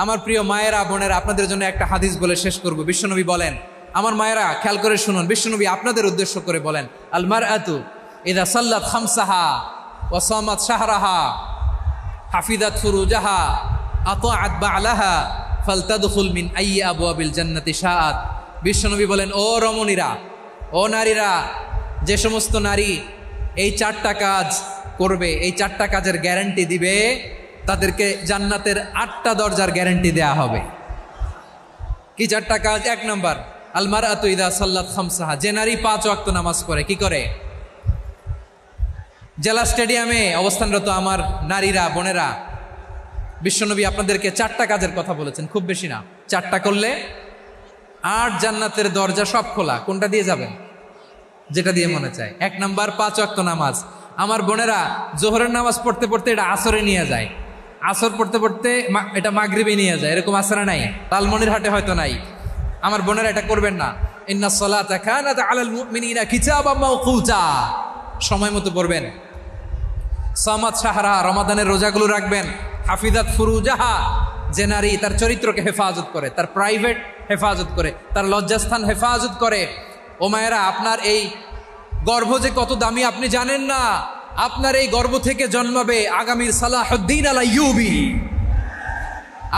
আমার প্রিয় মায়েরা বোনেরা, আপনাদের জন্য একটা হাদিস বলে শেষ করব। বিশ্বনবী বলেন, আমার মায়েরা খেয়াল করে শুনুন, বিশ্বনবী আপনাদের উদ্দেশ্য করে বলেন, আল মারআতু ইযা সাল্লাত খামসাহা ওয়া সামাত শাহরাহা হাফিজাত ফুরুজাহা আতাআত বা'লাহা ফালতাদখুল মিন আইয়ি আবওয়াবিল জান্নাতি শাআত। বিশ্বনবী বলেন, ও রমণীরা, ও নারীরা, যে সমস্ত নারী এই চারটা কাজ করবে, এই চারটা কাজের গ্যারান্টি দিবে, তাদেরকে জান্নাতের 8টা দরজার গ্যারান্টি দেয়া হবে। কি চারটা কাজ? 1 নম্বর, আল মারআতু ইযা সাল্লাত খামসাহা, যে নারী 5 ওয়াক্ত নামাজ পড়ে। কি করে? জেলা স্টেডিয়ামে অবস্থানরত আমার নারীরা বোনেরা, বিশ্বনবী আপনাদেরকে 4টা কাজের কথা বলেছেন, খুব বেশি না। 4টা করলে 8 জান্নাতের দরজা সব খোলা। কোনটা দিয়ে যাবেন? যেটা দিয়ে মনে চায়। 1 নম্বর 5 ওয়াক্ত নামাজ। আমার বোনেরা জোহরের নামাজ পড়তে পড়তে এটা আসরে নিয়ে যায়, আসর পড়তে পড়তে এটা মাগরিবে নিয়ে যায়। এরকম আসরে নাই, লালমনিরহাটে হয়তো নাই। আমার বোনেরা এটা করবেন না। ইন্নাস সালাতা কানাত আলাল মুমিনিনা কিতাবাম মাওকুতা, সময় মতো পড়বেন। সামাত শাহরা, রমাদানের রোজাগুলো রাখবেন। হাফিজাত ফুরুজাহা, যে নারী তার চরিত্রকে হেফাজত করে, তার প্রাইভেট হেফাজত করে, তার লজ্জাস্থান হেফাজত করে। ও মায়েরা, আপনার এই গর্ভ যে কত দামি আপনি জানেন না। আপনার এই গর্ভ থেকে জন্মাবে আগামীর সালাহুদ্দিন আল আইয়ুবী।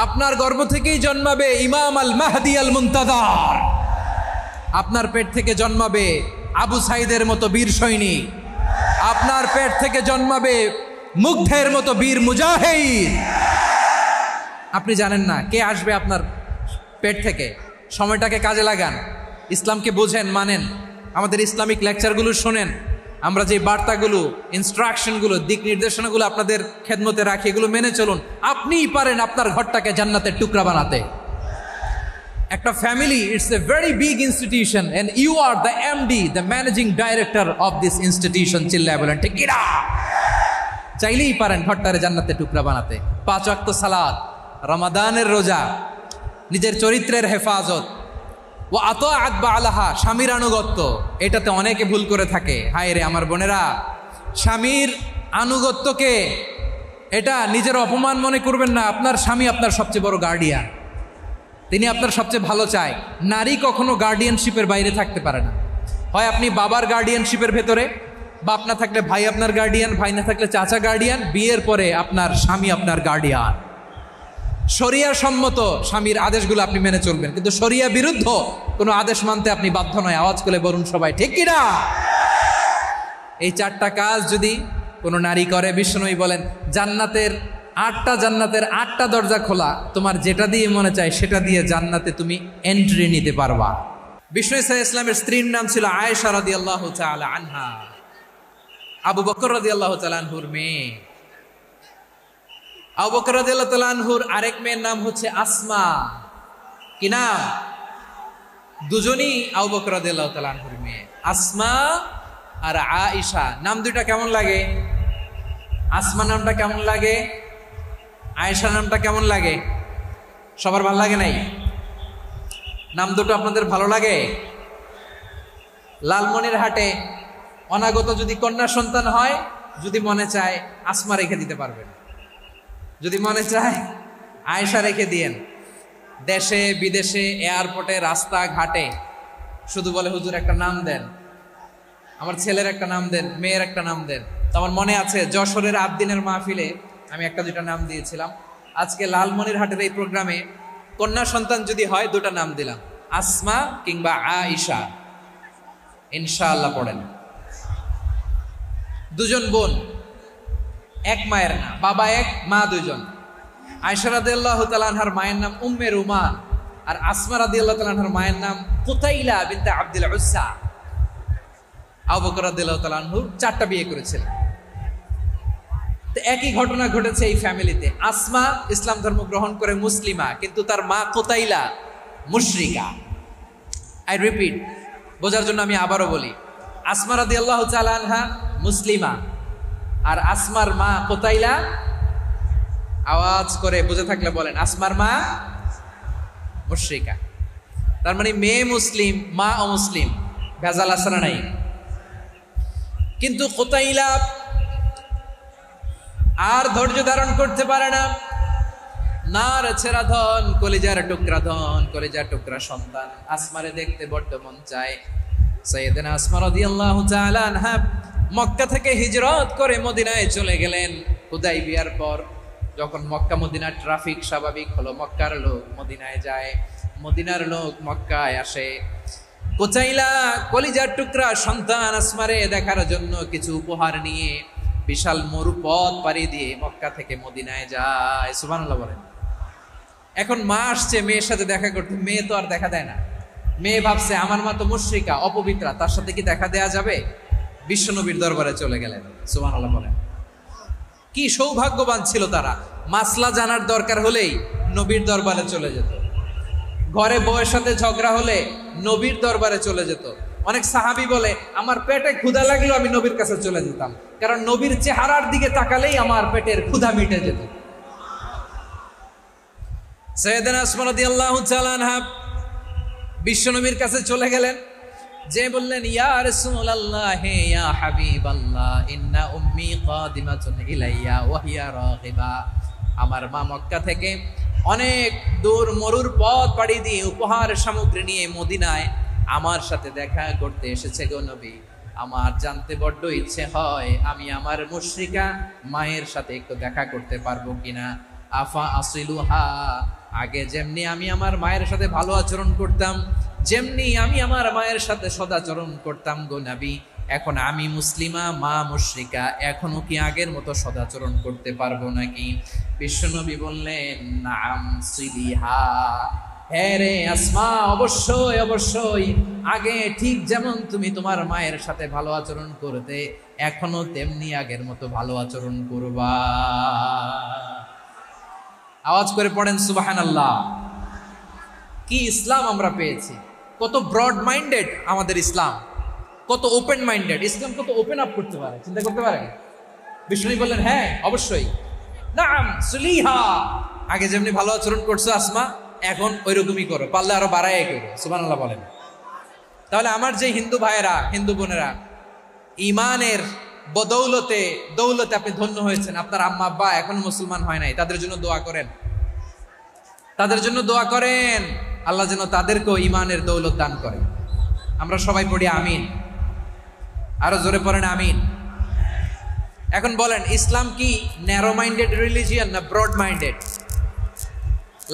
আপনার গর্ভ থেকেই জন্মাবে ইমাম আল মাহদি আল মুনতাজার। আপনার পেট থেকে জন্মাবে আবু সাইদের মতো বীর সৈনিক। আপনার পেট থেকে জন্মাবে মুগ্ধের মতো বীর মুজাহিদ। আপনি জানেন না কে আসবে আপনার পেট থেকে। সময়টাকে কাজে লাগান, ইসলামকে বোঝেন, মানেন, আমাদের ইসলামিক লেকচারগুলো শোনেন। আমরা যে বার্তাগুলো, ইনস্ট্রাকশনগুলো, দিক নির্দেশনাগুলো আপনাদের খেদমতে রাখি, এগুলো মেনে চলুন। আপনিই পারেন আপনার ঘরটাকে জান্নাতের টুকরা বানাতে। একটা family, it's a very big institution and you are the MD, the managing director of this institution. চিল্লায় বলেন ঠিক কিনা? চাইলেই পারেন ঘরটারে জান্নাতের টুকরা বানাতে। 5 ওয়াক্ত সালাত, রমাদানের রোজা, নিজের চরিত্রের হেফাজত, ও আতাআত বা'লাহা, স্বামীর আনুগত্য। এটাতে অনেকে ভুল করে থাকে। হায় রে আমার বোনেরা, স্বামীর আনুগত্যকে এটা নিজের অপমান মনে করবেন না। আপনার স্বামী আপনার সবচেয়ে বড় গার্ডিয়ান, তিনি আপনার সবচেয়ে ভালো চায়। নারী কখনো গার্ডিয়ানশিপের বাইরে থাকতে পারে না। হয় আপনি বাবার গার্ডিয়ানশিপের ভেতরে, বাপ না থাকলে ভাই আপনার গার্ডিয়ান, ভাই না থাকলে চাচা গার্ডিয়ান, বিয়ের পরে আপনার স্বামী আপনার গার্ডিয়ান। শরিয়া সম্মত স্বামীর আদেশগুলো আপনি মেনে চলবেন, কিন্তু শরিয়া বিরুদ্ধ কোনো আদেশ মানতে আপনি বাধ্য নয়। আওয়াজ করে বলুন সবাই ঠিক কিনা? এই 4টা কাজ যদি কোনো নারী করে, বিশ্বনবী বলেন জান্নাতের 8টা দরজা খোলা। তোমার যেটা দিয়ে মনে চায় সেটা দিয়ে জান্নাতে তুমি এন্ট্রি নিতে পারবা। বিষ্ণু ইসলামের স্ত্রীর নাম ছিল আয়েশা রাদিয়াল্লাহু তাআলা আনহা, আবু বকর রাদিয়াল্লাহু তাআলা আনহুর মেয়ে। আবু বকর রাদিয়াল্লাহু তাআলা আনহুর আরেক মেয়ের নাম হচ্ছে আসমা। কি নাম? দুজনই আবু বকর রাদিয়াল্লাহু তাআলা আনহুর মেয়ে, আসমা আর আয়েশা। নাম দুইটা কেমন লাগে? আসমা নামটা কেমন লাগে? আয়েশা নামটা কেমন লাগে? সবার ভালো লাগে নাই? নাম দুটো আপনাদের ভালো লাগে? লালমনিরহাটে অনাগত যদি কন্যা সন্তান হয়, যদি মনে চায় আসমা রেখে দিতে পারবেন, যদি মনে চায় আয়েশা রেখে দিয়েন। দেশে বিদেশে, এয়ারপোর্টে, রাস্তা ঘাটে শুধু বলে হুজুর একটা নাম দেন, আমার ছেলের একটা নাম দেন, মেয়ের একটা নাম দেন। তো আমার মনে আছে যশোরের আবদিনের মাহফিলে আমি 1-2টা নাম দিয়েছিলাম। আজকে লালমনিরহাটের এই প্রোগ্রামে কন্যা সন্তান যদি হয় 2টা নাম দিলাম, আসমা কিংবা আয়েশা। ইনশাআল্লাহ পড়েন। দুজন বোন, এক মায়ের না, বাবা এক, মা দুজন। আয়েশা রাদিয়াল্লাহু তাআলা আনহার মায়ের নাম উম্মে রুমান, আর আসমা রাদিয়াল্লাহু তাআলা আনহার মায়ের নাম কুতাইলা বিনতে আব্দুল উজ্জা। আবু বকর রাদিয়াল্লাহু তাআলা আনহু 4টা বিয়ে করেছিলেন। তো একই ঘটনা ঘটেছে এই ফ্যামিলিতে। আসমা ইসলাম ধর্ম গ্রহণ করে মুসলিমা, কিন্তু তার মা কুতাইলা মুশরিকা। আই রিপিট, বোঝার জন্য আমি আবারও বলি, আসমা রাদিয়াল্লাহু তাআলা আনহা মুসলিমা, আর আসমার মা কুতাইলা। আওয়াজ করে বুঝে থাকলে বলেন, আসমার মা মুশরিকা। তার মানে মেয়ে মুসলিম, মা অমুসলিম। ভেজাল আছে না নাই? কিন্তু কুতাইলা আর ধৈর্য ধারণ করতে পারে না। নার ছেড়া ধন, কলিজার টুকরা ধন, কলিজার টুকরা সন্তান আসমারে দেখতে বড্ড মন চায়। সাইয়েদনা আসমা রাদিয়াল্লাহু তাআলা আনহা মক্কা থেকে হিজরত করে মদিনায় চলে গেলেন হুদাইবিয়ার পর। যখন মক্কা মদিনার ট্রাফিক স্বাভাবিক হলো, মক্কার লোক মদিনায় যায়, মদিনার লোক মক্কায় আসে। কোচাইলা কলিজার টুকরা সন্তান আসমারে দেখার জন্য কিছু উপহার নিয়ে বিশাল মরুপথ পাড়ি দিয়ে মক্কা থেকে মদিনায় যায়। সুবহানাল্লাহ বলেন। এখন মা আসছে মেয়ের সাথে দেখা করতে, মেয়ে তো আর দেখা দেয় না। মেয়ে ভাবছে আমার মা তো মুশরিকা, অপবিত্রা, তার সাথে কি দেখা দেয়া যাবে? বিশ্বনবীর দরবারে চলে গেলেন। সুবহানাল্লাহ বলেন। কি সৌভাগ্যবান ছিল তারা, মাসলা জানার দরকার হলেই নবীর দরবারে চলে যেত। ঘরে বউয়ের সাথে ঝগড়া হলে নবীর দরবারে চলে যেত। অনেক সাহাবী বলে আমার পেটে ক্ষুধা লাগলো আমি নবীর কাছে চলে যেতাম, কারণ নবীর চেহারার দিকে তাকালেই আমার পেটের ক্ষুধা মিটে যেত। সাইয়েদনা আসমা রাদিয়াল্লাহু তাআলা আনহা বিশ্বনবীর কাছে চলে গেলেন, যে বললেন ইয়া রাসূলুল্লাহ ইয়া হাবিবাল্লাহ ইন্না উম্মি কাদিমাতুন ইলাইয়া ওয়া হিয়া রাগিবা। আমার মা মক্কা থেকে অনেক দূর মরুর পথ পাড়ি দিয়ে উপহার সামগ্রী নিয়ে মদিনায় আমার সাথে দেখা করতে এসেছে গো নবী। আমার জানতে বড্ড ইচ্ছে হয় আমি আমার মুশরিকা মায়ের সাথে একটু দেখা করতে পারবো কিনা। আফা আসিলুহা, আগে যেমনি আমি আমার মায়ের সাথে ভালো আচরণ করতাম, যেমনি আমি আমার মায়ের সাথে সদাচরণ করতাম গো নবী, এখন আমি মুসলিমা মা মুশরিকা, এখনো কি আগের মতো সদাচরণ করতে পারবো নাকি? বিশ্বনবী বললেন নাম সিলিহা, হ্যাঁ রে আসমা, অবশ্যই অবশ্যই, আগে ঠিক যেমন তুমি তোমার মায়ের সাথে ভালো আচরণ করতে এখনো তেমনি আগের মতো ভালো আচরণ করবা। আওয়াজ করে পড়েন সুবহানাল্লাহ। কি ইসলাম আমরা পেয়েছি, কত ব্রড মাইন্ডেড আমাদের ইসলাম, কত ওপেন মাইন্ডেড ইসলাম, কত ওপেন আপ করতে পারে, চিন্তা করতে পারে। বিষ্ণু বললেন হ্যাঁ অবশ্যই, নাম সুলিহা, আগে যেমনি ভালো আচরণ করছো আসমা এখন ওইরকমই করো, পারলে আরো বাড়াই করো। সুবহানাল্লাহ বলেন। তাহলে আমার যে হিন্দু ভাইয়েরা হিন্দু বোনেরা ইমানের বদৌলতে দৌলতে আপনি ধন্য হয়েছেন, আপনার আম্মা আব্বা এখন মুসলমান হয় নাই, তাদের জন্য দোয়া করেন, তাদের জন্য দোয়া করেন, আল্লাহ যেন তাদেরকেও ইমানের দৌলত দান করেন। আমরা সবাই পড়ি আমিন, আরো জোরে পড়েন আমিন। এখন বলেন ইসলাম কি ন্যারো মাইন্ডেড রিলিজিয়ান না ব্রড মাইন্ডেড?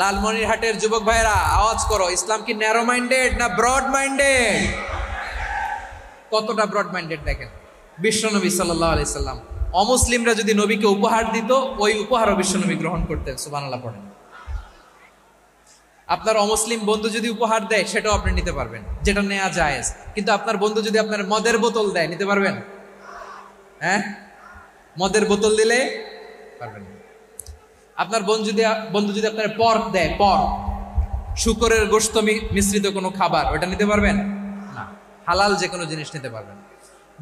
লালমনিরহাটের যুবক ভাইরা আওয়াজ করো, ইসলাম কি ন্যারো মাইন্ডেড না ব্রড মাইন্ডেড? কতটা ব্রড মাইন্ডেড দেখেন। বিশ্বনবী সাল্লাল্লাহু আলাইহি সাল্লাম অমুসলিমরা যদি নবীকে উপহার দিত ওই উপহারও বিশ্বনবী গ্রহণ করতেন। সুবহানাল্লাহ পড়েন। আপনার অমুসলিম বন্ধু যদি উপহার দেয় সেটাও আপনি নিতে পারবেন, যেটা নেওয়া জায়েজ। কিন্তু আপনার বন্ধু যদি আপনার মদের বোতল দেয় নিতে পারবেন? হ্যাঁ, মদের বোতল দিলে পারবেন। আপনার বন্ধু যদি আপনার পর্ক দেয়, পর্ক শুকরের গোশত মিশ্রিত কোনো খাবার, ওটা নিতে পারবেন না। হালাল যে কোনো জিনিস নিতে পারবেন।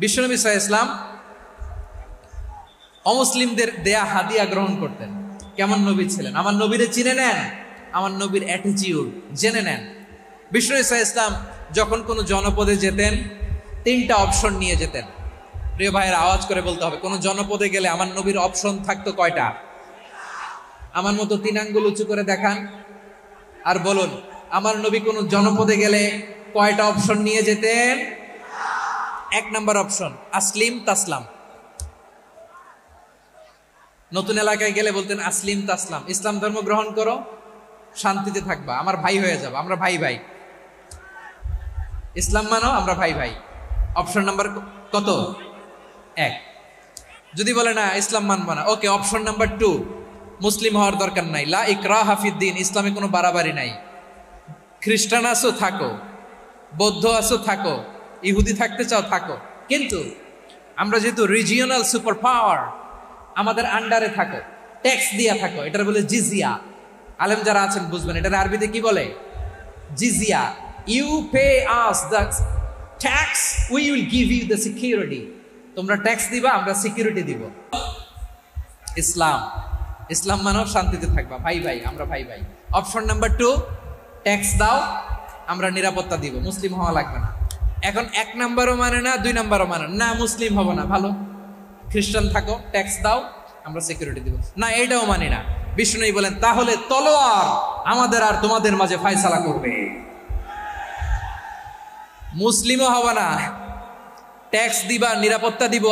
বিশ্বনবী সাল্লাল্লাহু আলাইহি ওয়াসাল্লাম অমুসলিমদের দেয়া হাদিয়া গ্রহণ করতেন। কেমন নবী ছিলেন, আমার নবীরে চিনে নেন, আমার নবীর অ্যাটিটিউড জেনে নেন। বিশ্বনবী সাল্লাল্লাহু আলাইহি ওয়াসাল্লাম যখন কোনো জনপদে যেতেন 3টা অপশন নিয়ে যেতেন। প্রিয় ভাইয়ের আওয়াজ করে বলতে হবে, কোন জনপদে গেলে আমার নবীর অপশন থাকতো কয়টা? আমার মতো 3 আঙ্গুল উঁচু করে দেখান আর বলুন আমার নবী কোন জনপদে গেলে কয়টা অপশন নিয়ে যেতেন? 1 নাম্বার অপশন আসলিম তাসলাম। নতুন এলাকায় গেলে বলতেন আসলিম তাসলাম, ইসলাম ধর্ম গ্রহণ করো, শান্তিতে থাকবা, আমার ভাই হয়ে যাবো, আমরা ভাই ভাই, ইসলাম মানো, আমরা ভাই ভাই। অপশন নাম্বার কত? 1। যদি বলে না ইসলাম মানবো না, ওকে, অপশন নাম্বার 2, মুসলিম হওয়ার দরকার নাই, লা ইকরাহা ফিদ্দিন, ইসলামে কোনো বাড়াবাড়ি নাই। খ্রিস্টান আছো থাকো, বৌদ্ধ আছো থাকো, ইহুদি থাকতে চাও থাকো, কিন্তু আমরা যেহেতু রিজিওনাল সুপার পাওয়ার, আমাদের আন্ডারে থাকো, ট্যাক্স দিয়া থাকো, এটার বলে জিজিয়া। আলেম যারা আছেন বুঝবেন এটার আরবিতে কি বলে, জিজিয়া। You pay us the tax, we will give you the security. তোমরা ট্যাক্স দিবা, আমরা সিকিউরিটি দিব। ইসলাম মানো, শান্তিতে থাকবা, ভাই ভাই, আমরা ভাই ভাই। অপশন নাম্বার 2, ট্যাক্স দাও, আমরা নিরাপত্তা দিব, মুসলিম হওয়া লাগবে না। এখন 1 নাম্বারও মানে না, 2 নাম্বারও মানে না, মুসলিম হবো না, ভালো খ্রিস্টান থাকো, ট্যাক্স দাও, আমরা সিকিউরিটি দিব না, এটাও মানি না। বিষ্ণু বলেন, তাহলে তলোয়ার আমাদের আর তোমাদের মাঝে ফায়সালা করবে। মুসলিমও হবে না, ট্যাক্স দিবা, নিরাপত্তা দিব,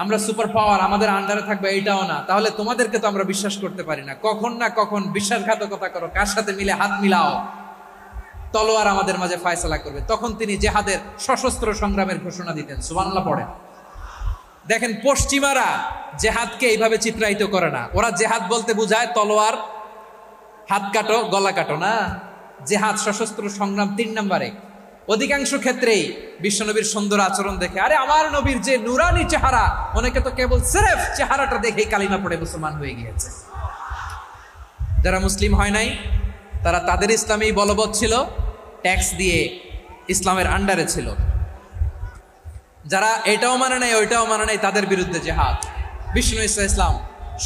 আমরা সুপার পাওয়ার, আমাদের আন্ডারে থাকবে, এইটাও না। তাহলে তোমাদেরকে তো আমরা বিশ্বাস করতে পারি না, কখন না কখন বিশ্বাসঘাতকতা করো, কার সাথে মিলে হাত মিলাও, তলোয়ার আমাদের মাঝে ফায়সালা করবে। তখন তিনি জেহাদের সশস্ত্র সংগ্রামের ঘোষণা দিতেন। সুবহানাল্লাহ পড়েন। দেখেন, পশ্চিমারা জেহাদকে এইভাবে চিত্রায়িত করে না। ওরা জেহাদ বলতে বুঝায় তলোয়ার, হাত কাটো, গলা কাটো না। জেহাদ সশস্ত্র সংগ্রাম 3 নম্বরে। অধিকাংশ ক্ষেত্রেই বিশ্বনবীর সুন্দর আচরণ দেখে, আরে আমার নবীর যে নুরানি চেহারা, অনেকে তো কেবল সিরেফ চেহারাটা দেখেই কালিমা পড়ে মুসলমান হয়ে গিয়েছে। যারা মুসলিম হয় নাই তারা তাদের ইসলামেই বলবৎ ছিল, ট্যাক্স দিয়ে ইসলামের আন্ডারে ছিল। যারা এটাও মানে নাই ওইটাও মানে নাই, তাদের বিরুদ্ধে জেহাদ। বিষ্ণু ইসলাম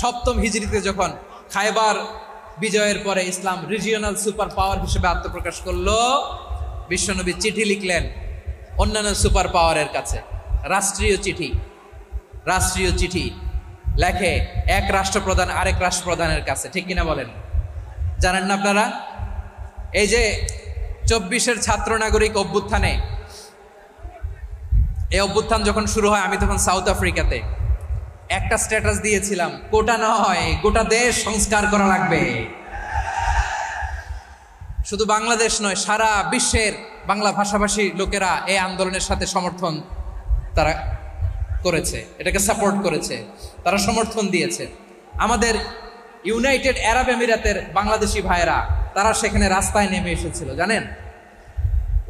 7ম হিজরিতে যখন খায়বার বিজয়ের পরে ইসলাম রিজিওনাল সুপার পাওয়ার হিসেবে আত্মপ্রকাশ করলো, বিশ্বনবী চিঠি লিখলেন অন্যান্য সুপার পাওয়ারের কাছে, রাষ্ট্রীয় চিঠি লেখে এক রাষ্ট্রপ্রধান আরেক রাষ্ট্রপ্রধানের কাছে। ঠিক কিনা বলেন? জানেন না আপনারা? এই যে 24-এর ছাত্র নাগরিক অভ্যুত্থানে, এই অভ্যুত্থান যখন শুরু হয়, আমি তখন সাউথ আফ্রিকাতে একটা স্ট্যাটাস দিয়েছিলাম, কোটা নয় গোটা দেশ সংস্কার করা লাগবে। শুধু বাংলাদেশ নয়, সারা বিশ্বের বাংলা ভাষাভাষী লোকেরা এই আন্দোলনের সাথে সমর্থন তারা করেছে, এটাকে সাপোর্ট করেছে, তারা সমর্থন দিয়েছে। আমাদের ইউনাইটেড আরব আমিরাতের বাংলাদেশি ভাইয়েরা তারা সেখানে রাস্তায় নেমে এসেছিল, জানেন?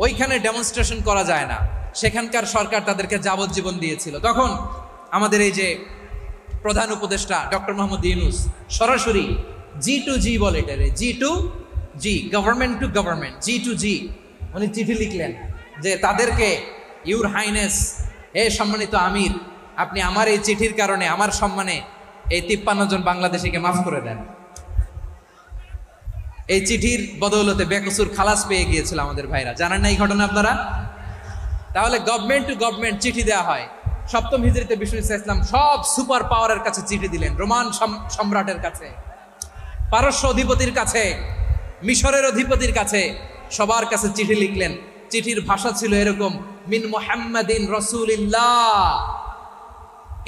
ওইখানে ডেমনস্ট্রেশন করা যায় না, সেখানকার সরকার তাদেরকে যাবজ্জীবন দিয়েছিল। তখন আমাদের এই যে প্রধান উপদেষ্টা ডক্টর মোহাম্মদ ইউনূস সরাসরি G2G বলে, এটা G2G, government to government, G2G, উনি চিঠি লিখলেন যে তাদেরকে, ইউর হাইনেস, হে সম্মানিত আমির, আপনি আমার এই চিঠির কারণে আমার সম্মানে এই 53 জন বাংলাদেশিকে মাফ করে দেন। এই চিঠির বদৌলতে বেকসুর খালাস পেয়ে গিয়েছিল আমাদের ভাইরা। জানেন না এই ঘটনা আপনারা? তাহলে গভর্নমেন্ট টু গভর্নমেন্ট চিঠি দেওয়া হয়। 7ম হিজরিতে বিষ্ণু ইসলাম সব সুপার পাওয়ারের কাছে চিঠি দিলেন, রোমান সম্রাটের কাছে, পারস্য অধিপতির কাছে, মিশরের অধিপতির কাছে, সবার কাছে চিঠি লিখলেন। চিঠির ভাষা ছিল এরকম, মিন মুহাম্মাদিন রাসূলিল্লাহ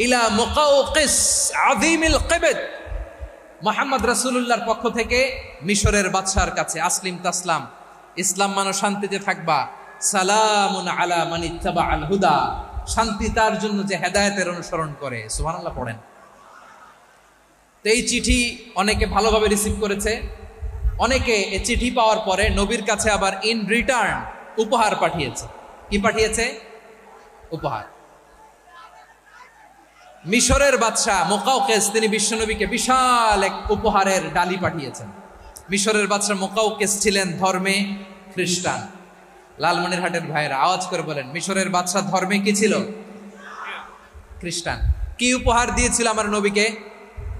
ইলা মুকাওকিস আযীমিল কিবত, মুহাম্মদ রাসূলুল্লাহর পক্ষ থেকে মিশরের বাদশার কাছে, আসলিম তাসলাম, ইসলাম মানো শান্তিতে থাকবা, সালামুন আলা মান ইত্তাবাআল হুদা, শান্তি তার জন্য যে হেদায়েতের অনুসরণ করে। সুবহানাল্লাহ পড়েন। তো এই চিঠি অনেকে ভালোভাবে রিসিভ করেছে, অনেকে এই চিঠি পাওয়ার পরে নবীর কাছে আবার ইন রিটার্ন উপহার পাঠিয়েছে। কি পাঠিয়েছে? উপহার। মিশরের বাদশাহ মুকাওকিস তিনি বিশ্বনবীকে বিশাল এক উপহারের ডালি পাঠিয়েছেন। মিশরের বাদশাহ মুকাওকিস ছিলেন ধর্মে খ্রিস্টান। লালমনিরহাটের ভাইয়েরা আওয়াজ করে বলেন, মিশরের বাদশাহ ধর্মে কি ছিল? খ্রিস্টান। কি উপহার দিয়েছিল আমার নবীকে?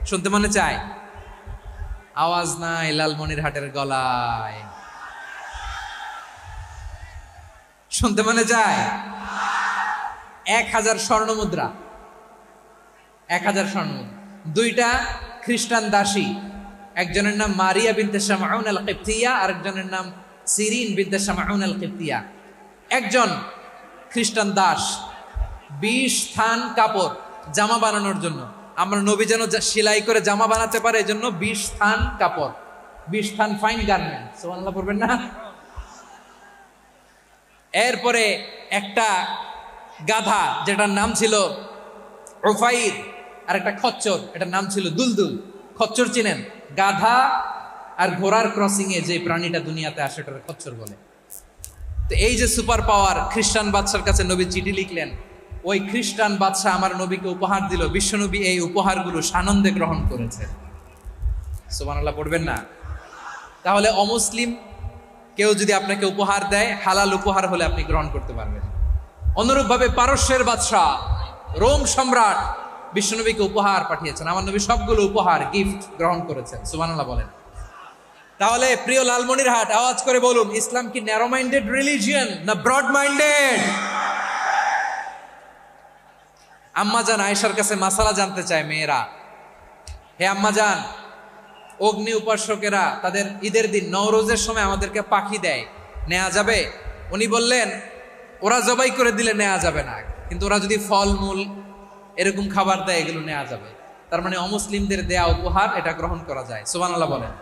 শুনতে মনে চায়? আওয়াজ নাই লালমনিরহাটের গলায়, শুনতে মনে চায়? 1000 স্বর্ণ মুদ্রা, 1000 স্বর্ণ মুদ্রা। 2টা খ্রিস্টান দাসী, একজনের নাম মারিয়া বিনতে শামউন আল কিবতিয়া, আরেকজনের নাম সিরিন বিনতে শামউন আল কিবতিয়া। একজন খ্রিস্টান দাস 20 থান কাপড় জামা বানানোর জন্য, আমরা নবী যেন সেলাই করে জামা বানাতে পারে এজন্য 20 থান কাপড়, 20 থান ফাইন গার্মেন্ট। সুবহানাল্লাহ পড়বেন না? এরপরে একটা গাধা যেটার নাম ছিল উফাইর, আর একটা খচ্চর, এটার নাম ছিল দুলদুল। খচ্চর চিনেন? গাধা আর ঘোড়ার ক্রসিং এ যে প্রাণীটা দুনিয়াতে আসে ওটার খচ্চর বলে। তো এই যে সুপার পাওয়ার খ্রিস্টান বাদশার কাছে নবী চিঠি লিখলেন, ওই খ্রিস্টান বাদশা আমার নবীকে উপহার দিল। বিশ্বনবী এই উপহারগুলো সানন্দে গ্রহণ করেছে। সুবহানাল্লাহ পড়বেন না? তাহলে অমুসলিম কেউ যদি আপনাকে উপহার দেয়, হালাল উপহার হলে আপনি গ্রহণ করতে পারবেন। অনুরূপভাবে পারস্যের বাদশা, রোম সম্রাট বিশ্বনবীকে উপহার পাঠিয়েছেন। আমার নবী সবগুলো উপহার, গিফট গ্রহণ করেছেন। সুবহানাল্লাহ বলেন। তাহলে প্রিয় লালমনিরহাট, আওয়াজ করে বলুন, ইসলাম কি ন্যারো মাইন্ডেড রিলিজিয়ন না ব্রড মাইন্ডেড? আম্মাজান আয়েশার কাছে মাসালা জানতে চায় মেয়েরা, হে আম্মাজান, অগ্নি উপাসকেরা তাদের ঈদের দিন নওরোজের সময় আমাদেরকে পাখি দেয়, নেওয়া যাবে? উনি বললেন ওরা জবাই করে দিলে নেওয়া যাবে না, কিন্তু ওরা যদি ফলমূল এরকম খাবার দেয় এগুলো নেওয়া যাবে। তার মানে অমুসলিমদের দেয়া উপহার এটা গ্রহণ করা যায়। সুবহানাল্লাহ বলেন।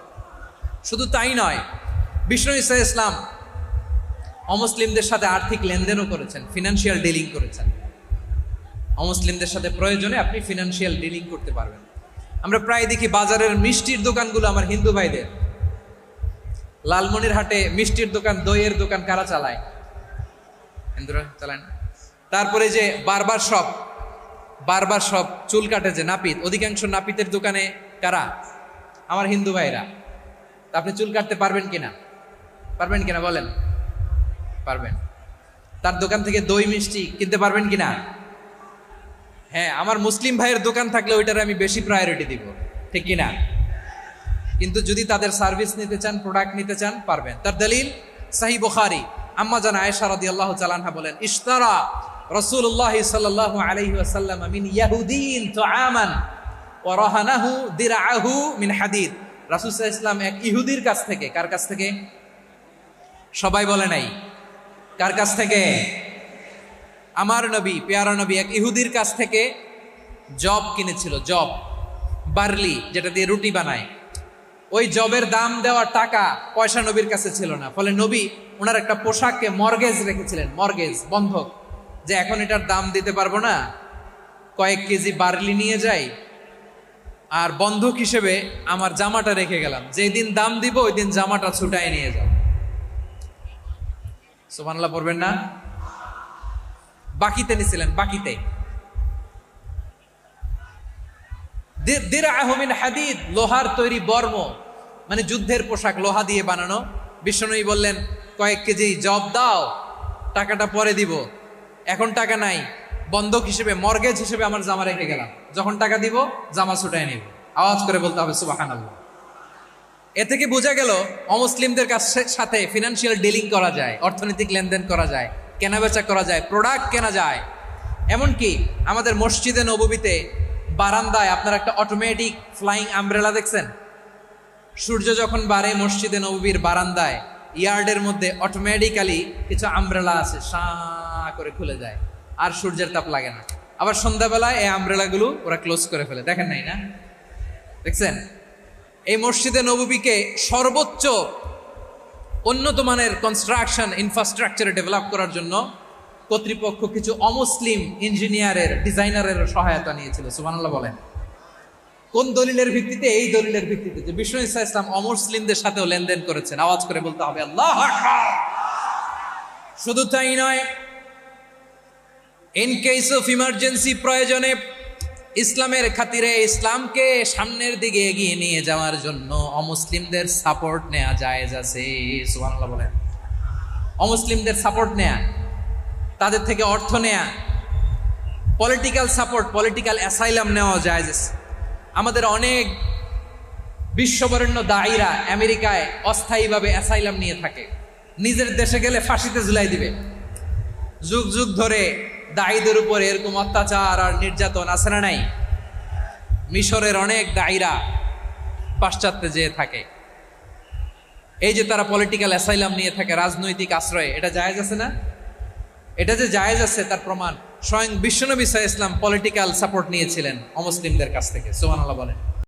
শুধু তাই নয়, বিষ্ণু ঈসা ইসলাম অমুসলিমদের সাথে আর্থিক লেনদেনও করেছেন, ফিনান্সিয়াল ডিলিং করেছেন। অমুসলিমদের সাথে প্রয়োজনে আপনি ফিনান্সিয়াল ডিলিং করতে পারবেন। আমরা প্রায় দেখি বাজারের মিষ্টির দোকানগুলো আমার হিন্দু ভাইদের। লালমনিরহাটে মিষ্টির দোকান, দইয়ের দোকান কারা চালায়? হিন্দুরা চালায় না। তারপরে যে বারবার শপ, চুল কাটে যে নাপিত, অধিকাংশ নাপিতের দোকানে কারা? আমার হিন্দু ভাইরা। আপনি চুল কাটতে পারবেন কিনা? বলেন, পারবেন। তার দোকান থেকে দই মিষ্টি কিনতে পারবেন কিনা? হ্যাঁ, আমার মুসলিম ভাইয়ের দোকান থাকলে ওইটার আমি বেশি প্রায়োরিটি দিব, ঠিক কিনা? কিন্তু যদি তাদের সার্ভিস নিতে চান, প্রোডাক্ট নিতে চান, পারবেন। তার দলিল সহিহ বুখারী, আম্মা জান আয়েশা রাদিয়াল্লাহু তাআলা আনহা বলেন, ইশতারা রাসূলুল্লাহ সাল্লাল্লাহু আলাইহি ওয়াসাল্লাম মিন ইয়াহুদিন তুআমান ওয়া রাহানাহু দিরআহু মিন হাদিদ। রাসূল সাল্লাল্লাহু আলাইহি ওয়াসাল্লাম এক ইহুদির কাছ থেকে, কার কাছ থেকে? সবাই বলে নাই, কার কাছ থেকে? আমার নবী, পেয়ারা নবী এক ইহুদির কাছ থেকে জব কিনেছিল। জব, বার্লি, যেটা দিয়ে রুটি বানায়। ওই জবের দাম দেওয়ার টাকা পয়সা নবীর কাছে ছিল না। ফলে নবী ওনার একটা পোশাককে মর্গেজ রেখেছিলেন, মর্গেজ, বন্ধক, যে এখন এটার দাম দিতে পারবো না, কয়েক কেজি বার্লি নিয়ে যাই আর বন্ধক হিসেবে আমার জামাটা রেখে গেলাম, যেই দিন দাম দিব ওই দিন জামাটা ছুটাই নিয়ে যাও। সুবহানাল্লাহ পড়বেন না? বাকিতে নিছিলেন, বাকিতে। দিরআহু মিন হাদিদ, লোহার তৈরি বর্ম, মানে যুদ্ধের পোশাক, লোহা দিয়ে বানানো। বিষ্ণুনবী বললেন কয়েক কেজি জব দাও, টাকাটা পরে দিব, এখন টাকা নাই, বন্ধক হিসেবে, মর্গেজ হিসেবে আমার জামা রেখে গেলাম, যখন টাকা দিব জামা ছুটাই নিব। আওয়াজ করে বলতে হবে সুবহানাল্লাহ। এ থেকে বোঝা গেল অমুসলিমদের সাথে ফিনান্সিয়াল ডিলিং করা যায়, অর্থনৈতিক লেনদেন করা যায়, কেনাবেচা করা যায়, প্রোডাক্ট কেনা যায়। এমনকি আমাদের মসজিদে নববীতে বারান্দায় আপনারা একটা অটোমেটিক ফ্লাইং আমব্রেলা দেখছেন? সূর্য যখন বাড়ে মসজিদে নববীর বারান্দায় ইয়ার্ডের মধ্যে অটোমেটিক্যালি কিছু আমব্রেলা আছে, সাঁ করে খুলে যায়, আর সূর্যের তাপ লাগে না। আবার সন্ধ্যাবেলায় এই আমব্রেলাগুলো ওরা ক্লোজ করে ফেলে, দেখেন নাই না? দেখছেন? এই মসজিদে নববীকে সর্বোচ্চ উন্নত মানের কনস্ট্রাকশন ইনফ্রাস্ট্রাকচারে ডেভেলপ করার জন্য কর্তৃপক্ষ কিছু অমুসলিম ইঞ্জিনিয়ারের, ডিজাইনারের সহায়তা নিয়েছিল। সুবহানাল্লাহ বলেন। কোন দলিলের ভিত্তিতে? এই দলিলের ভিত্তিতে যে বিষ্ণু ঈসা ইসলাম অমুসলিমদের সাথেও লেনদেন করেছেন। আওয়াজ করে বলতে হবে আল্লাহু আকবার। শুধু তাই নয়, ইন কেস অফ ইমার্জেন্সি, প্রয়োজনে ইসলামের খাতিরে, ইসলামকে সামনের দিকে এগিয়ে নিয়ে যাওয়ার জন্য অমুসলিমদের সাপোর্ট নেওয়া জায়েজ আছে। সুবহানাল্লাহ বলেন। অমুসলিমদের সাপোর্ট নেয়া, তাদের থেকে অর্থ নেয়া, পলিটিক্যাল সাপোর্ট, পলিটিক্যাল অ্যাসাইলাম নেওয়া জায়েজ আছে। আমাদের অনেক বিশ্ববরেণ্য দায়ীরা আমেরিকায় অস্থায়ীভাবে অ্যাসাইলাম নিয়ে থাকে, নিজের দেশে গেলে ফাঁসিতে ঝুলাই দিবে। যুগ যুগ ধরে দায়ীদের উপরে এরকম অত্যাচার আর নির্যাতন আছে না নাই? মিশরের অনেক দায়ীরা পাশ্চাত্যে যেয়ে থাকে, এই যে তারা পলিটিক্যাল অ্যাসাইলাম নিয়ে থাকে, রাজনৈতিক আশ্রয়, এটা জায়েজ আছে না? এটা যে জায়েজ আছে তার প্রমাণ স্বয়ং বিশ্বনবী সাল্লাল্লাহু আলাইহি ওয়াসাল্লাম পলিটিক্যাল সাপোর্ট নিয়েছিলেন অমুসলিমদের কাছ থেকে। সুবহানাল্লাহ বলেন।